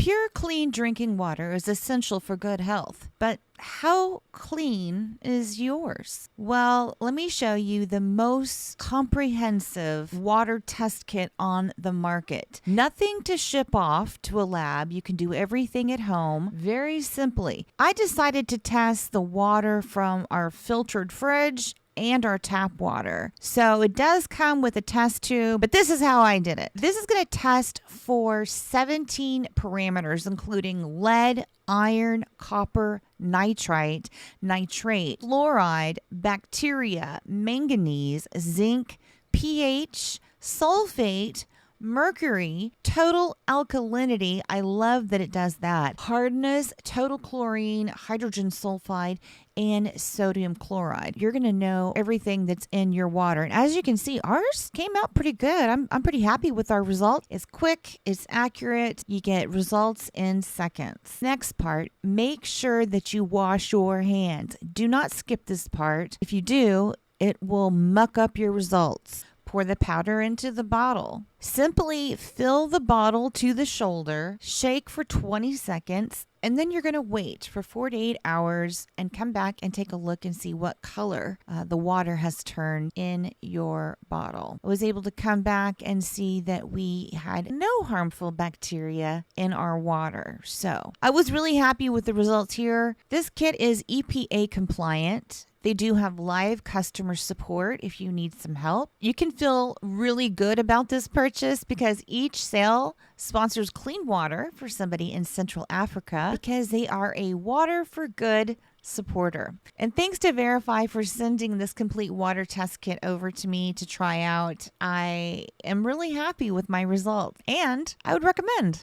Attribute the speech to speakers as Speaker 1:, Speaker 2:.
Speaker 1: Pure, clean drinking water is essential for good health, but how clean is yours? Well, let me show you the most comprehensive water test kit on the market. Nothing to ship off to a lab. You can do everything at home very simply. I decided to test the water from our filtered fridge and our tap water. So it does come with a test tube, but this is how I did it. This is going to test for 17 parameters, including lead, iron, copper, nitrite, fluoride, bacteria, manganese, zinc, pH, sulfate, mercury, total alkalinity. I love that it does that. Hardness, total chlorine, hydrogen sulfide, and sodium chloride. You're going to know everything that's in your water. And as you can see, ours came out pretty good. I'm pretty happy with our result. It's quick, it's accurate. You get results in seconds. Next part, make sure that you wash your hands. Do not skip this part. If you do, it will muck up your results. Pour the powder into the bottle. Simply fill the bottle to the shoulder, shake for 20 seconds, and then you're going to wait for 48 hours and come back and take a look and see what color the water has turned in your bottle. I was able to come back and see that we had no harmful bacteria in our water. So I was really happy with the results here. This kit is EPA compliant. They do have live customer support if you need some help. You can feel really good about this purchase because each sale sponsors clean water for somebody in Central Africa because they are a Water for Good supporter. And thanks to Verify for sending this complete water test kit over to me to try out. I am really happy with my results and I would recommend.